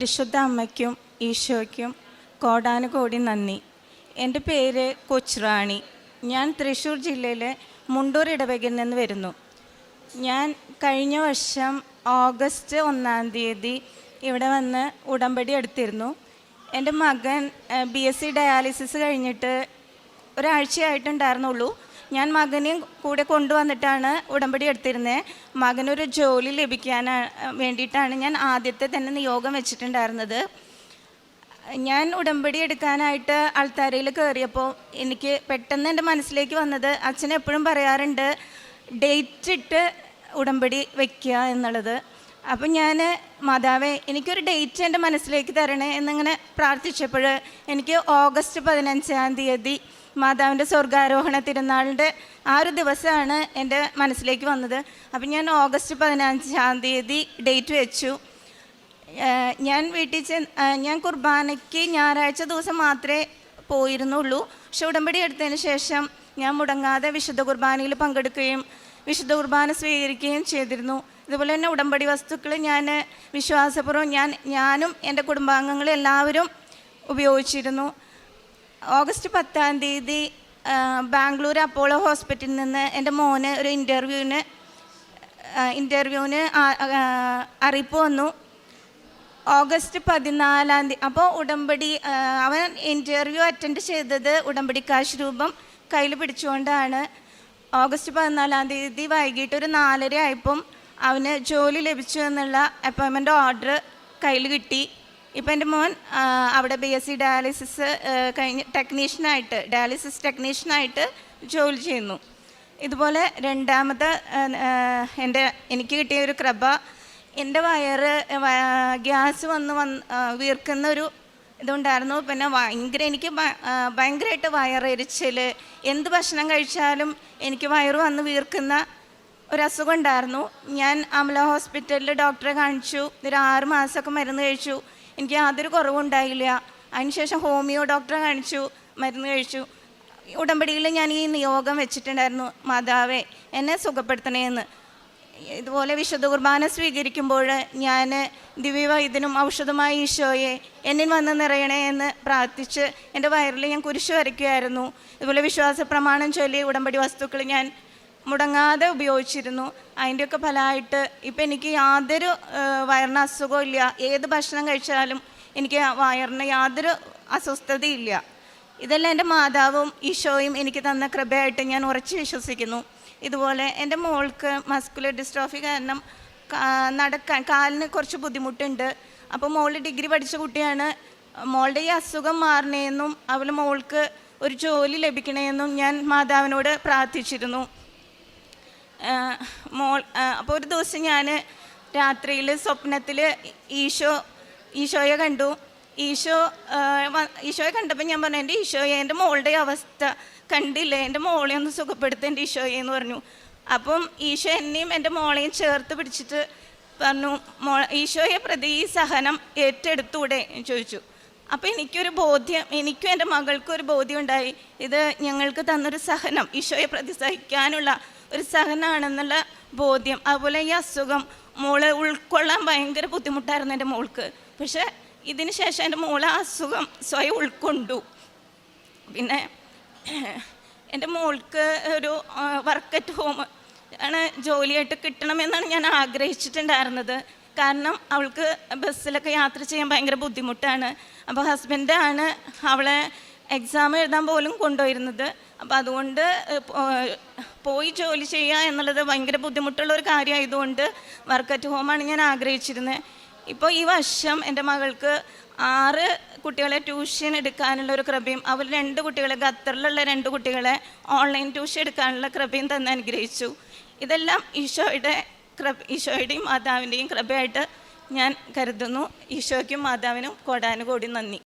പരിശുദ്ധ അമ്മയ്ക്കും ഈശോയ്ക്കും കോടാനുകോടി നന്ദി. എൻ്റെ പേര് കൊച്ചുറാണി. ഞാൻ തൃശ്ശൂർ ജില്ലയിലെ മുണ്ടൂർ ഇടവകയിൽ നിന്ന് വരുന്നു. ഞാൻ കഴിഞ്ഞ വർഷം ഓഗസ്റ്റ് 1 ഇവിടെ വന്ന് ഉടമ്പടി എടുത്തിരുന്നു. എൻ്റെ മകൻ BSc ഡയാലിസിസ് കഴിഞ്ഞിട്ട് ഒരാഴ്ചയായിട്ടുണ്ടായിരുന്നുള്ളൂ. ഞാൻ മകനെയും കൂടെ കൊണ്ടുവന്നിട്ടാണ് ഉടമ്പടി എടുത്തിരുന്നത്. മകനൊരു ജോലി ലഭിക്കാൻ വേണ്ടിയിട്ടാണ് ഞാൻ ആദ്യത്തെ തന്നെ നിയോഗം വെച്ചിട്ടുണ്ടായിരുന്നത്. ഞാൻ ഉടമ്പടി എടുക്കാനായിട്ട് അൾത്താരയിൽ കയറിയപ്പോൾ എനിക്ക് പെട്ടെന്ന് എൻ്റെ മനസ്സിലേക്ക് വന്നത്, അച്ഛൻ എപ്പോഴും പറയാറുണ്ട് ഡേറ്റ് ഇട്ട് ഉടമ്പടി വയ്ക്കുക എന്നുള്ളത്. അപ്പം ഞാൻ മാതാവേ എനിക്കൊരു ഡേറ്റ് എൻ്റെ മനസ്സിലേക്ക് തരണേ എന്നിങ്ങനെ പ്രാർത്ഥിച്ചപ്പോൾ എനിക്ക് ഓഗസ്റ്റ് 15 മാതാവിൻ്റെ സ്വർഗാരോഹണ തിരുനാളിൻ്റെ ആ ഒരു ദിവസമാണ് എൻ്റെ മനസ്സിലേക്ക് വന്നത്. അപ്പം ഞാൻ ഓഗസ്റ്റ് 15 ഡേറ്റ് വെച്ചു. ഞാൻ കുർബാനയ്ക്ക് ഞായറാഴ്ച ദിവസം മാത്രമേ പോയിരുന്നുള്ളൂ. പക്ഷെ ഉടമ്പടി എടുത്തതിന് ശേഷം ഞാൻ മുടങ്ങാതെ വിശുദ്ധ കുർബാനയിൽ പങ്കെടുക്കുകയും വിശുദ്ധ കുർബാന സ്വീകരിക്കുകയും ചെയ്തിരുന്നു. ഇതുപോലെ തന്നെ ഉടമ്പടി വസ്തുക്കൾ ഞാൻ വിശ്വാസപൂർവ്വം ഞാനും എൻ്റെ കുടുംബാംഗങ്ങളും എല്ലാവരും ഉപയോഗിച്ചിരുന്നു. ഓഗസ്റ്റ് 10 ബാംഗ്ലൂർ അപ്പോളോ ഹോസ്പിറ്റലിൽ നിന്ന് എൻ്റെ മോന് ഒരു ഇൻ്റർവ്യൂവിന് അറിയിപ്പ് വന്നു. ഓഗസ്റ്റ് 14 അപ്പോൾ ഉടമ്പടി അവൻ ഇൻ്റർവ്യൂ അറ്റൻഡ് ചെയ്തത് ഉടമ്പടി കാശ് രൂപം കയ്യിൽ പിടിച്ചുകൊണ്ടാണ്. ഓഗസ്റ്റ് 14 വൈകിട്ട് ഒരു 4:30 ആയപ്പം അവന് ജോലി ലഭിച്ചു എന്നുള്ള അപ്പോയിൻമെൻ്റ് ഓർഡർ കയ്യിൽ കിട്ടി. ഇപ്പം എൻ്റെ മോൻ അവിടെ BSc ഡയാലിസിസ് കഴിഞ്ഞ് ഡയാലിസിസ് ടെക്നീഷ്യനായിട്ട് ജോലി ചെയ്യുന്നു. ഇതുപോലെ രണ്ടാമത് എനിക്ക് കിട്ടിയ ഒരു കൃപ, എൻ്റെ വയറ് ഗ്യാസ് വന്ന് വീർക്കുന്നൊരു ഇതുണ്ടായിരുന്നു. പിന്നെ എനിക്ക് ഭയങ്കരമായിട്ട് വയറെരിച്ചൽ, എന്ത് ഭക്ഷണം കഴിച്ചാലും എനിക്ക് വയറ് വന്ന് വീർക്കുന്ന ഒരസുഖം ഉണ്ടായിരുന്നു. ഞാൻ അമല ഹോസ്പിറ്റലിൽ ഡോക്ടറെ കാണിച്ചു. ഒരു 6 മാസമൊക്കെ മരുന്ന് കഴിച്ചു. എനിക്ക് യാതൊരു കുറവുണ്ടായില്ല. അതിനുശേഷം ഹോമിയോ ഡോക്ടറെ കാണിച്ചു, മരുന്ന് കഴിച്ചു. ഉടമ്പടിയിൽ ഞാൻ ഈ നിയോഗം വെച്ചിട്ടുണ്ടായിരുന്നു, മാതാവേ എന്നെ സുഖപ്പെടുത്തണേന്ന്. ഇതുപോലെ വിശുദ്ധ കുർബാന സ്വീകരിക്കുമ്പോൾ ഞാൻ ദിവ്യവൈദ്യനും ഔഷധമായ ഈശോയെ എന്നിൽ വന്ന് നിറയണേ എന്ന് പ്രാർത്ഥിച്ച് എൻ്റെ വയറിൽ ഞാൻ കുരിശ് വരയ്ക്കുമായിരുന്നു. ഇതുപോലെ വിശ്വാസ പ്രമാണം ചൊല്ലി ഉടമ്പടി വസ്തുക്കൾ ഞാൻ മുടങ്ങാതെ ഉപയോഗിച്ചിരുന്നു. അതിൻ്റെയൊക്കെ ഫലമായിട്ട് ഇപ്പം എനിക്ക് യാതൊരു വയറിന് അസുഖവും ഇല്ല. ഏത് ഭക്ഷണം കഴിച്ചാലും എനിക്ക് വയറിന് യാതൊരു അസ്വസ്ഥതയില്ല. ഇതെല്ലാം എൻ്റെ മാതാവും ഈശോയും എനിക്ക് തന്ന കൃപയായിട്ട് ഞാൻ ഉറച്ചു വിശ്വസിക്കുന്നു. ഇതുപോലെ എൻ്റെ മോൾക്ക് മസ്കുലർ ഡിസ്ട്രോഫി കാരണം കാലിന് കുറച്ച് ബുദ്ധിമുട്ടുണ്ട്. അപ്പോൾ മോൾ ഡിഗ്രി പഠിച്ച കുട്ടിയാണ്. മോളുടെ ഈ അസുഖം മാറണേന്നും മോൾക്ക് ഒരു ജോലി ലഭിക്കണമെന്നും ഞാൻ മാതാവിനോട് പ്രാർത്ഥിച്ചിരുന്നു. അപ്പോൾ ഒരു ദിവസം ഞാൻ രാത്രിയിൽ സ്വപ്നത്തിൽ ഈശോയെ കണ്ടു. ഈശോയെ കണ്ടപ്പോൾ ഞാൻ പറഞ്ഞു, എൻ്റെ ഈശോയെ എൻ്റെ മോളുടെ അവസ്ഥ കണ്ടില്ലേ, എൻ്റെ മോളെ ഒന്ന് സുഖപ്പെടുത്ത എൻ്റെ ഈശോയെ എന്ന് പറഞ്ഞു. അപ്പം ഈശോ എന്നെയും എൻ്റെ മോളെയും ചേർത്ത് പിടിച്ചിട്ട് പറഞ്ഞു, ഈശോയെ പ്രതി ഈ സഹനം ഏറ്റെടുത്തൂടെ എന്ന് ചോദിച്ചു. അപ്പോൾ എനിക്കും എൻ്റെ മകൾക്കും ഒരു ബോധ്യം ഉണ്ടായി. ഇത് ഞങ്ങൾക്ക് തന്നൊരു സഹനം, ഈശോയെ പ്രതി സഹിക്കാനുള്ള ഒരു സഹനമാണെന്നുള്ള ബോധ്യം. അതുപോലെ ഈ അസുഖം മോളെ ഉൾക്കൊള്ളാൻ ഭയങ്കര ബുദ്ധിമുട്ടായിരുന്നു എൻ്റെ മോൾക്ക്. പക്ഷേ ഇതിന് ശേഷം എൻ്റെ മോളെ അസുഖം സ്വയം ഉൾക്കൊണ്ടു. പിന്നെ എൻ്റെ മോൾക്ക് ഒരു വർക്ക് അറ്റ് ഹോം ആണ് ജോലിയായിട്ട് കിട്ടണമെന്നാണ് ഞാൻ ആഗ്രഹിച്ചിട്ടുണ്ടായിരുന്നത്. കാരണം അവൾക്ക് ബസ്സിലൊക്കെ യാത്ര ചെയ്യാൻ ഭയങ്കര ബുദ്ധിമുട്ടാണ്. അപ്പോൾ ഹസ്ബൻഡാണ് അവളെ എക്സാം എഴുതാൻ പോലും കൊണ്ടുപോയിരുന്നത്. അപ്പോൾ അതുകൊണ്ട് പോയി ജോലി ചെയ്യുക എന്നുള്ളത് ഭയങ്കര ബുദ്ധിമുട്ടുള്ള ഒരു കാര്യമായതുകൊണ്ട് വർക്ക് അറ്റ് ഹോമാണ് ഞാൻ ആഗ്രഹിച്ചിരുന്നത്. ഇപ്പോൾ ഈ വർഷം എൻ്റെ മകൾക്ക് 6 കുട്ടികളെ ട്യൂഷൻ എടുക്കാനുള്ള ഒരു കൃപയും, അവർ 2 കുട്ടികളെ ഖത്തറിലുള്ള 2 കുട്ടികളെ ഓൺലൈൻ ട്യൂഷൻ എടുക്കാനുള്ള കൃപയും തന്നെ അനുഗ്രഹിച്ചു. ഇതെല്ലാം ഈശോയുടെയും മാതാവിൻ്റെയും കൃപയായിട്ട് ഞാൻ കരുതുന്നു. ഈശോയ്ക്കും മാതാവിനും കോടാനുകോടി നന്ദി.